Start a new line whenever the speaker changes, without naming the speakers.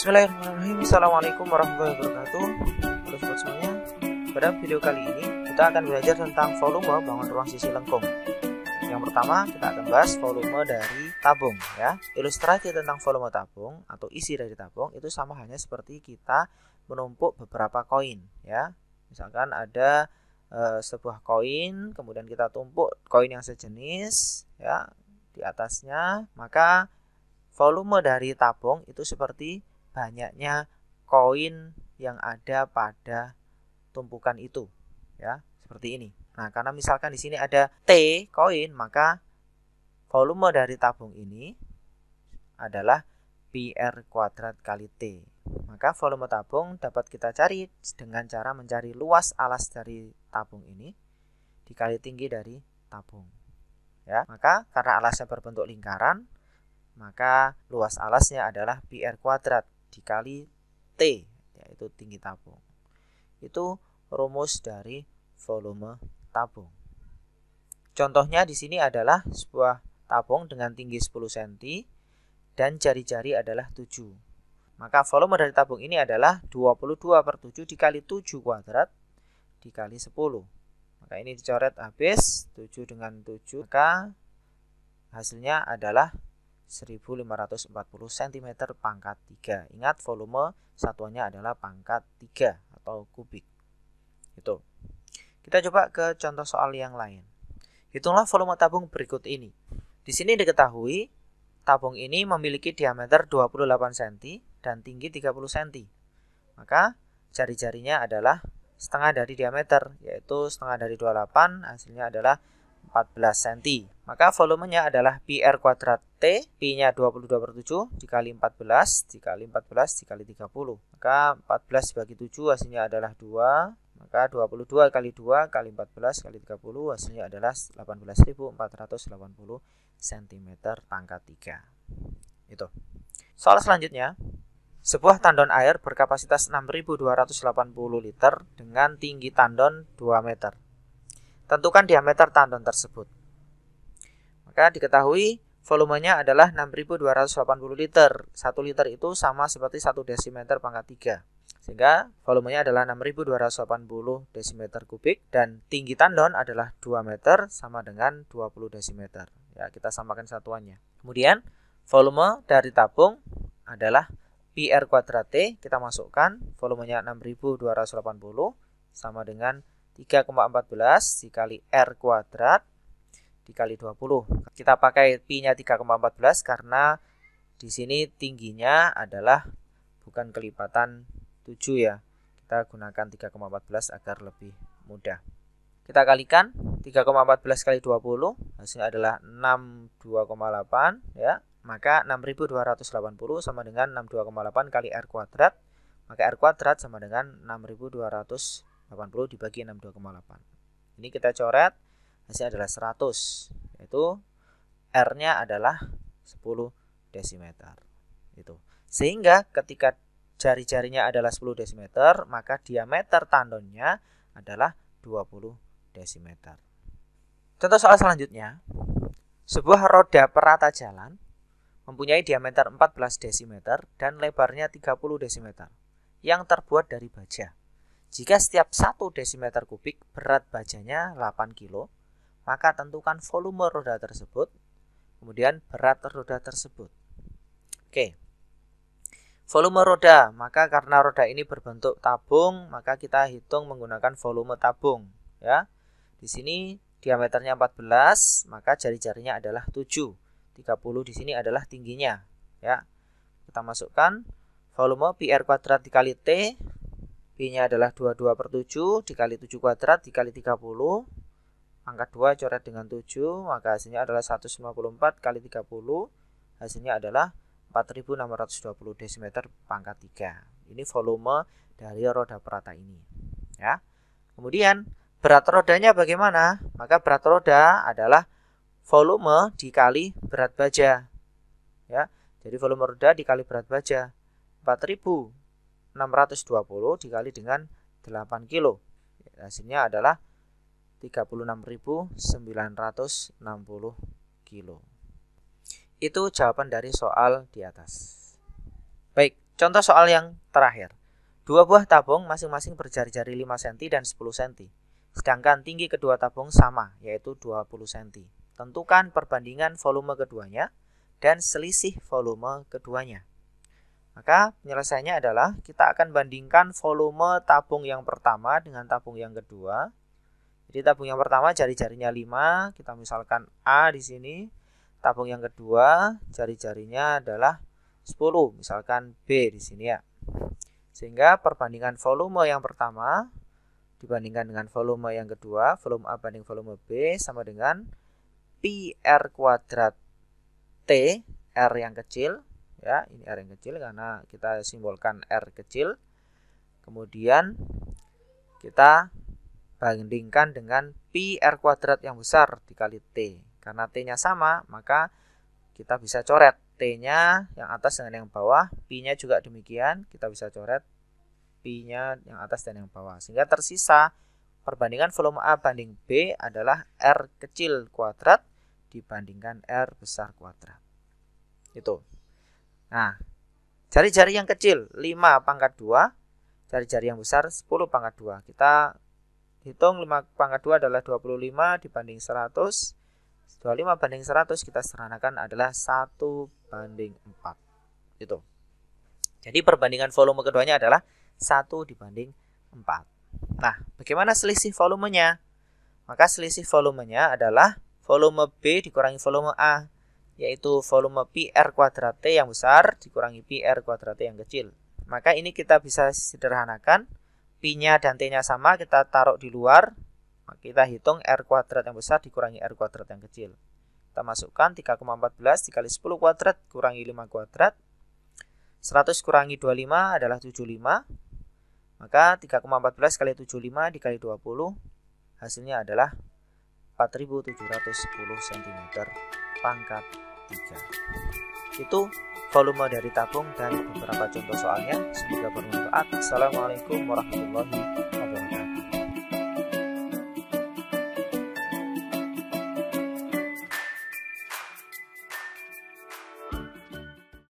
Bismillahirrahmanirrahim. Assalamualaikum warahmatullahi wabarakatuh. Halo sobat semuanya. Pada video kali ini kita akan belajar tentang volume bangun ruang sisi lengkung. Yang pertama kita akan bahas volume dari tabung ya. Ilustrasi tentang volume tabung atau isi dari tabung itu sama halnya seperti kita menumpuk beberapa koin ya. Misalkan ada sebuah koin, kemudian kita tumpuk koin yang sejenis ya di atasnya, maka volume dari tabung itu seperti banyaknya koin yang ada pada tumpukan itu ya, seperti ini. Nah, karena misalkan di sini ada T koin, maka volume dari tabung ini adalah PR kuadrat kali T. Maka volume tabung dapat kita cari dengan cara mencari luas alas dari tabung ini dikali tinggi dari tabung. Ya, maka karena alasnya berbentuk lingkaran, maka luas alasnya adalah PR kuadrat dikali T, yaitu tinggi tabung. Itu rumus dari volume tabung. Contohnya di sini adalah sebuah tabung dengan tinggi 10 cm dan jari-jari adalah 7. Maka volume dari tabung ini adalah 22/7 dikali 7 kuadrat dikali 10. Maka ini dicoret habis 7 dengan 7, maka hasilnya adalah 1540 cm pangkat 3. Ingat volume satuannya adalah pangkat 3 atau kubik. Itu. Kita coba ke contoh soal yang lain. Hitunglah volume tabung berikut ini. Di sini diketahui tabung ini memiliki diameter 28 cm dan tinggi 30 cm. Maka jari-jarinya adalah setengah dari diameter, yaitu setengah dari 28, hasilnya adalah 14 cm. Maka volumenya adalah PR kuadrat T, Pi-nya 22/7 dikali 14 dikali 14 dikali 30. Maka 14 dibagi 7 hasilnya adalah 2. Maka 22 kali 2 kali 14 kali 30 hasilnya adalah 18.480 cm pangkat 3. Itu. Soal selanjutnya, sebuah tandon air berkapasitas 6.280 liter dengan tinggi tandon 2 meter. Tentukan diameter tandon tersebut. Maka diketahui volumenya adalah 6.280 liter. 1 liter itu sama seperti 1 desimeter pangkat 3. Sehingga volumenya adalah 6.280 desimeter kubik dan tinggi tandon adalah 2 meter sama dengan 20 desimeter. Ya, kita samakan satuannya. Kemudian volume dari tabung adalah PR kuadrat T. Kita masukkan volumenya 6.280 sama dengan 3,14 dikali R kuadrat dikali 20. Kita pakai Pi-nya 3,14 karena di sini tingginya adalah bukan kelipatan 7 ya. Kita gunakan 3,14 agar lebih mudah. Kita kalikan 3,14 kali 20 hasilnya adalah 62,8 ya. Maka 6.280 sama dengan 62,8 kali R kuadrat. Maka R kuadrat sama dengan 6.280 dibagi 62,8. Ini kita coret, hasilnya adalah 100, yaitu R-nya adalah 10 desimeter. Itu. Sehingga ketika jari-jarinya adalah 10 desimeter, maka diameter tandonnya adalah 20 desimeter. Contoh soal selanjutnya, sebuah roda perata jalan mempunyai diameter 14 desimeter dan lebarnya 30 desimeter yang terbuat dari baja. Jika setiap 1 desimeter kubik berat bajanya 8 kg, maka tentukan volume roda tersebut, kemudian berat roda tersebut. Oke. Volume roda, maka karena roda ini berbentuk tabung, maka kita hitung menggunakan volume tabung. Ya. Di sini diameternya 14, maka jari-jarinya adalah 7. 30 di sini adalah tingginya. Ya. Kita masukkan volume PR kuadrat dikali T. Pi-nya adalah 22/7 dikali 7 kuadrat dikali 30. Angka 2 coret dengan 7, maka hasilnya adalah 154 kali 30. Hasilnya adalah 4.620 desimeter pangkat 3. Ini volume dari roda perata ini. Ya. Kemudian berat rodanya bagaimana? Maka berat roda adalah volume dikali berat baja. Ya. Jadi volume roda dikali berat baja. 4.620 dikali dengan 8 kg. Hasilnya adalah 36.960 kg. Itu jawaban dari soal di atas. Baik, Contoh soal yang terakhir. Dua buah tabung masing-masing berjari-jari 5 cm dan 10 cm. Sedangkan tinggi kedua tabung sama, yaitu 20 cm. Tentukan perbandingan volume keduanya dan selisih volume keduanya. Maka penyelesaiannya adalah kita akan bandingkan volume tabung yang pertama dengan tabung yang kedua. Jadi tabung yang pertama jari-jarinya 5, kita misalkan A di sini. Tabung yang kedua jari-jarinya adalah 10, misalkan B di sini ya. Sehingga perbandingan volume yang pertama dibandingkan dengan volume yang kedua, volume A banding volume B sama dengan pi R kuadrat T, R yang kecil, ya ini R yang kecil karena kita simbolkan R kecil. Kemudian kita bandingkan dengan pi R kuadrat yang besar dikali T. Karena T-nya sama, maka kita bisa coret T-nya yang atas dengan yang bawah, Pi-nya juga demikian, kita bisa coret Pi-nya yang atas dan yang bawah. Sehingga tersisa perbandingan volume A banding B adalah R kecil kuadrat dibandingkan R besar kuadrat. Itu. Nah, jari-jari yang kecil 5 pangkat 2, jari-jari yang besar 10 pangkat 2. Kita hitung 5 pangkat 2 adalah 25 dibanding 100. 25 banding 100 kita sederhanakan adalah 1 banding 4. Itu. Jadi perbandingan volume keduanya adalah 1 dibanding 4. Nah, bagaimana selisih volumenya? Maka selisih volumenya adalah volume B dikurangi volume A, yaitu volume pi R kuadrat T yang besar dikurangi pi R kuadrat T yang kecil. Maka ini kita bisa sederhanakan, Pi-nya dan T-nya sama, kita taruh di luar, kita hitung R kuadrat yang besar dikurangi R kuadrat yang kecil. Kita masukkan 3,14 dikali 10 kuadrat kurangi 5 kuadrat. 100 kurangi 25 adalah 75. Maka 3,14 kali 75 dikali 20, hasilnya adalah 4.710 cm pangkat 3. Itu volume dari tabung dan beberapa contoh soalnya. Semoga bermanfaat. Assalamualaikum warahmatullahi wabarakatuh.